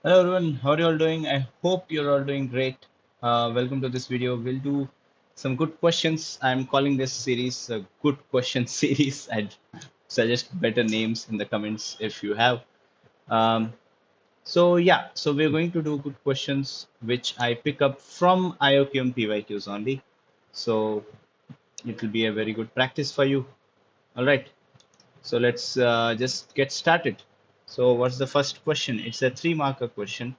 Hello everyone, how are you all doing? I hope you're all doing great. Welcome to this video. We'll do some good questions. I'm calling this series a good question series. I'd suggest better names in the comments if you have. Um, so we're going to do good questions which I pick up from IOQM PYQs only. So it will be a very good practice for you. All right, so let's just get started. So what's the first question? It's a three-marker question.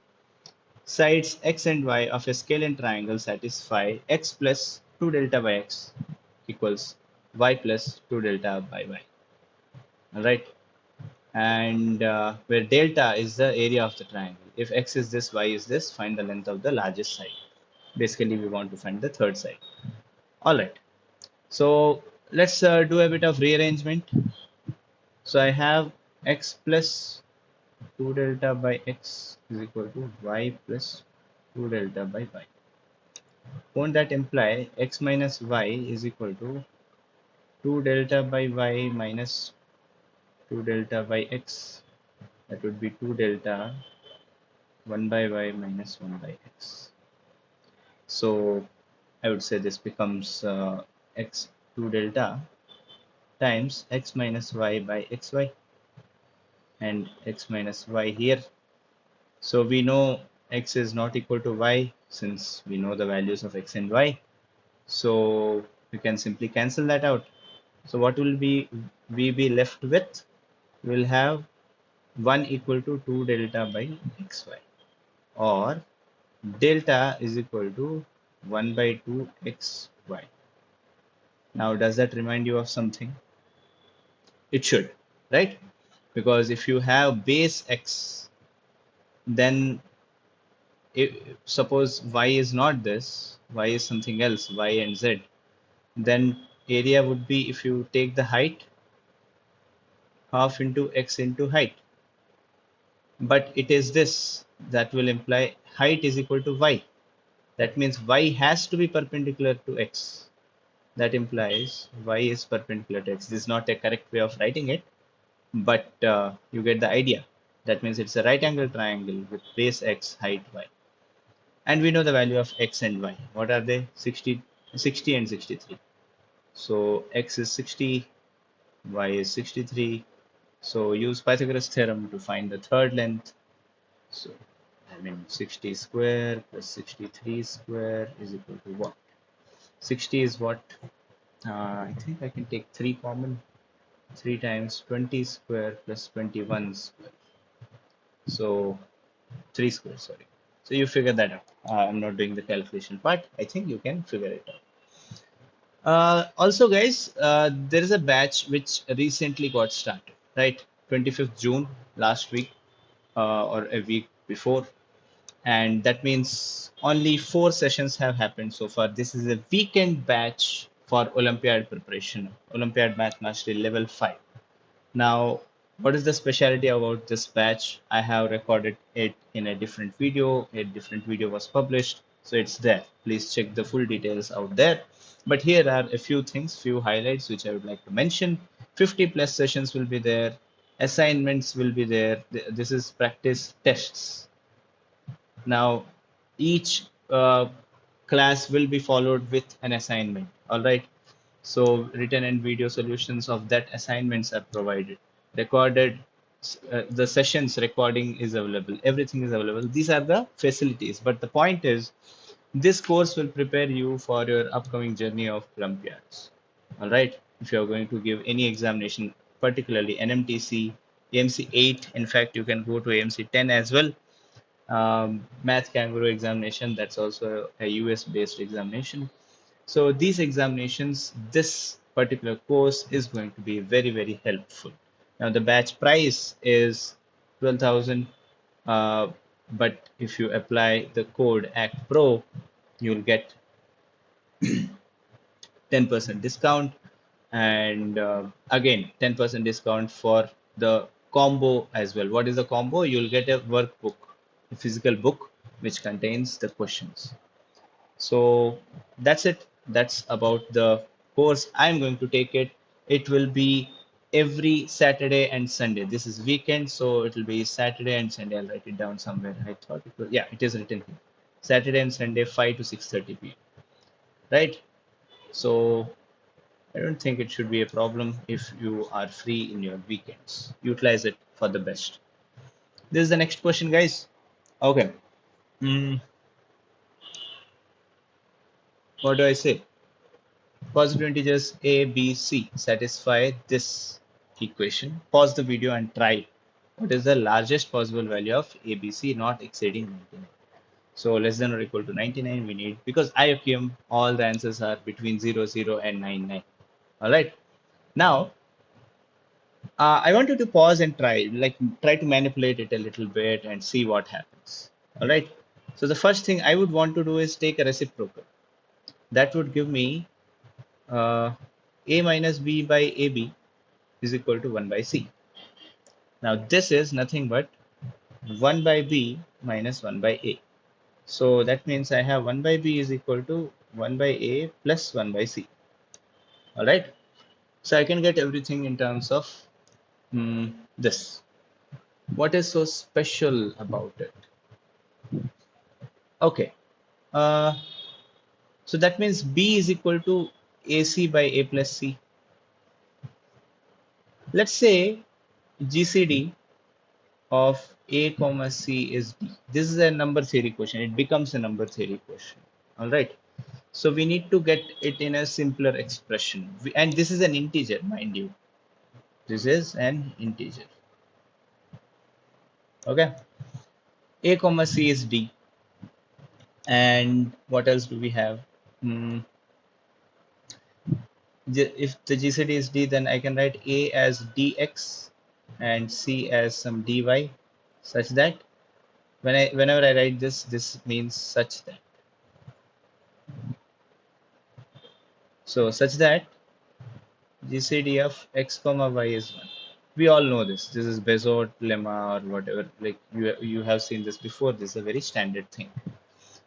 Sides x and y of a scalene triangle satisfy x plus 2 delta by x equals y plus 2 delta by y. All right. And where delta is the area of the triangle. If x is this, y is this, find the length of the largest side. Basically, we want to find the third side. All right. So let's do a bit of rearrangement. So I have x plus 2 delta by x is equal to y plus 2 delta by y. Won't that imply x minus y is equal to 2 delta by y minus 2 delta by x? That would be 2 delta 1 by y minus 1 by x. So I would say this becomes x 2 delta times x minus y by xy and x minus y here. So we know x is not equal to y since we know the values of x and y. So we can simply cancel that out. So what will we be left with? We'll have 1 equal to 2 delta by xy, or delta is equal to 1 by 2 xy. Now, does that remind you of something? It should, right? Because if you have base x, then if, suppose y is not this, y is something else, y and z, then area would be, if you take the height, half into x into height. But it is this that will imply height is equal to y. That means y has to be perpendicular to x. That implies y is perpendicular to x. This is not a correct way of writing it, but you get the idea. That means it's a right angle triangle with base x, height y. And we know the value of x and y. What are they? 60 and 63. So x is 60, y is 63. So use Pythagoras theorem to find the third length. So I mean 60 square plus 63 square is equal to what? 60 is what? I think I can take 3 common. 3 times 20 square plus 21 square. So 3 square, sorry. So you figure that out. I'm not doing the calculation part. I think you can figure it out. Also, guys, there is a batch which recently got started, right? 25th June last week or a week before. And that means only 4 sessions have happened so far. This is a weekend batch for Olympiad preparation, Olympiad Math Mastery Level 5. Now, what is the specialty about this batch? I have recorded it in a different video. A different video was published, so it's there. Please check the full details out there. But here are a few things, few highlights which I would like to mention. 50 plus sessions will be there. Assignments will be there. This is practice tests. Now, each class will be followed with an assignment. All right. So written and video solutions of that assignments are provided. Recorded, the sessions recording is available. Everything is available. These are the facilities. But the point is, this course will prepare you for your upcoming journey of Olympiads. All right. If you are going to give any examination, particularly NMTC, AMC 8, in fact, you can go to AMC 10 as well. Math Kangaroo examination, that's also a US based examination. So these examinations, this particular course is going to be very, very helpful. Now the batch price is 12,000, but if you apply the code ACT Pro, you'll get 10% discount, and again 10% discount for the combo as well. What is the combo? You'll get a workbook, a physical book which contains the questions. So that's it. That's about the course. I'm going to take it. It will be every Saturday and Sunday. This is weekend, so it will be Saturday and Sunday. I'll write it down somewhere. I thought it was, yeah, it is written here. Saturday and Sunday, 5 to 6:30 p.m. Right? So I don't think it should be a problem if you are free in your weekends. Utilize it for the best. This is the next question, guys. Okay. Mm, what do I say? Positive integers a, b, c satisfy this equation. Pause the video and try. What is the largest possible value of a, b, c not exceeding 99? So less than or equal to 99 we need, because IOQM all the answers are between 0, 0 and 99. All right. Now I want you to pause and try to manipulate it a little bit and see what happens. All right. So the first thing I would want to do is take a reciprocal. That would give me a minus b by ab is equal to 1 by c. Now this is nothing but 1 by b minus 1 by a. So that means I have 1 by b is equal to 1 by a plus 1 by c. All right. So I can get everything in terms of this. What is so special about it? Okay. Uh, so that means b is equal to ac by a plus c. Let's say GCD of a comma c is d. This is a number theory question. It becomes a number theory question. All right. So we need to get it in a simpler expression. And this is an integer, mind you. This is an integer. Okay. A comma c is d. And what else do we have? If the GCD is d, then I can write a as dx and c as some dy, such that whenever I write this, this means such that. So such that GCD of x comma y is 1. We all know this. This is Bezot lemma or whatever. Like you have seen this before. This is a very standard thing.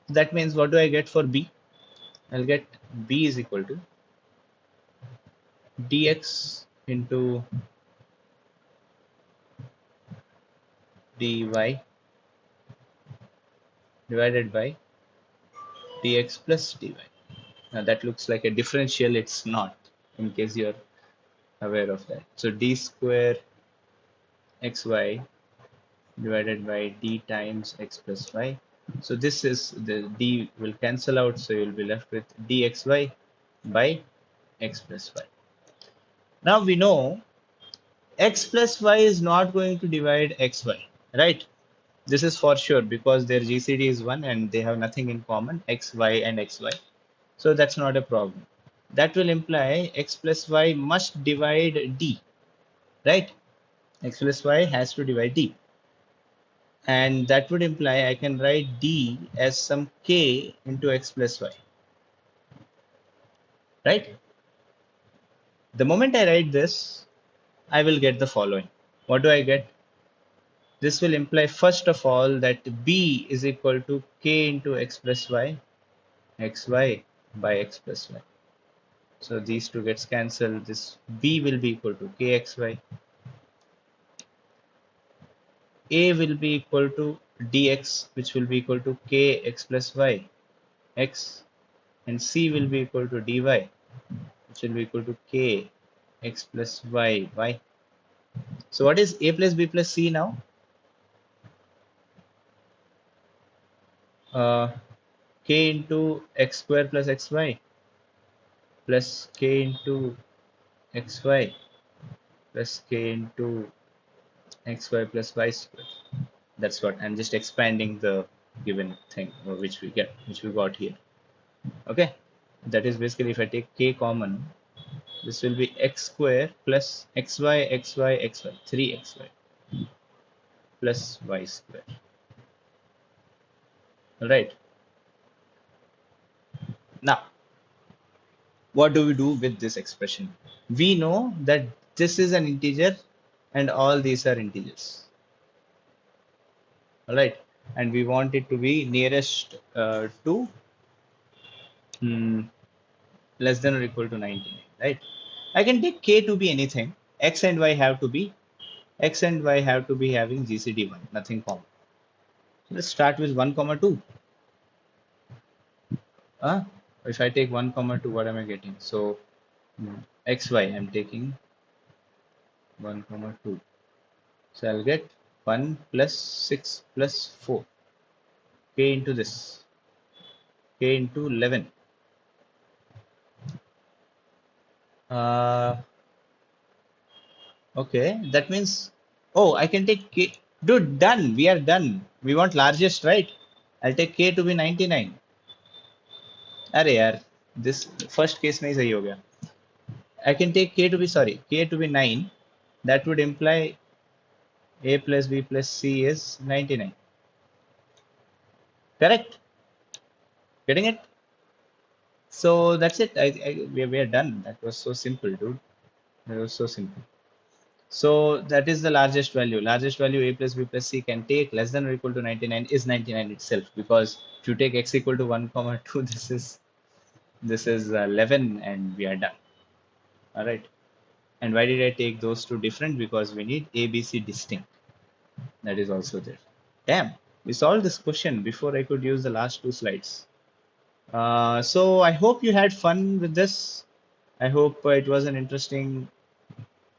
That means what do I get for b? I'll get b is equal to dx into dy divided by dx plus dy. Now that looks like a differential. It's not, in case you're aware of that. So d square xy divided by d times x plus y. So this is the d will cancel out. So you'll be left with dxy by x plus y. Now we know x plus y is not going to divide xy, right? This is for sure because their GCD is 1 and they have nothing in common, x, y, and xy. So that's not a problem. That will imply x plus y must divide d, right? X plus y has to divide d. And that would imply I can write d as some k into x plus y, right? The moment I write this, I will get the following. What do I get? This will imply first of all that b is equal to k into x plus y, xy by x plus y. So these two gets cancelled. This b will be equal to kxy. A will be equal to dx, which will be equal to kx plus y, x, and c will be equal to dy, which will be equal to k x plus y, y. So what is a plus b plus c now? K into x square plus xy plus k into xy plus k into xy plus y square. That's what I'm just expanding the given thing which we got here. Okay, that is basically if I take k common, this will be x square plus xy, 3xy plus y square. All right. Now, what do we do with this expression? We know that this is an integer and all these are integers. All right. And we want it to be nearest to less than or equal to 99, right? I can take k to be anything. X and Y have to be having GCD1, nothing common. So let's start with 1 comma 2. If I take 1 comma 2, what am I getting? So XY, I'm taking 1 comma 2. So I'll get 1 plus 6 plus 4. K into this. K into 11. Uh, okay, that means, oh, I can take K. Dude, done. We are done. We want largest, right? I'll take K to be 99. अरे यार, this first case नहीं सही हो गया. I can take K to be, sorry, K to be 9. That would imply A plus B plus C is 99. Correct? Getting it? So that's it. We are done. That was so simple, dude. That was so simple. So that is the largest value. Largest value A plus B plus C can take less than or equal to 99 is 99 itself, because if you take X equal to 1 comma 2, this is 11 and we are done. All right. And why did I take those two different? Because we need A, B, C distinct. That is also there. Damn, we solved this question before I could use the last two slides. So I hope you had fun with this. I hope it was an interesting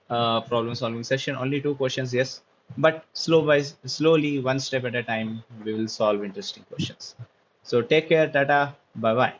problem solving session. Only two questions, yes, but slowly, one step at a time, we will solve interesting questions. So take care, tata, bye bye.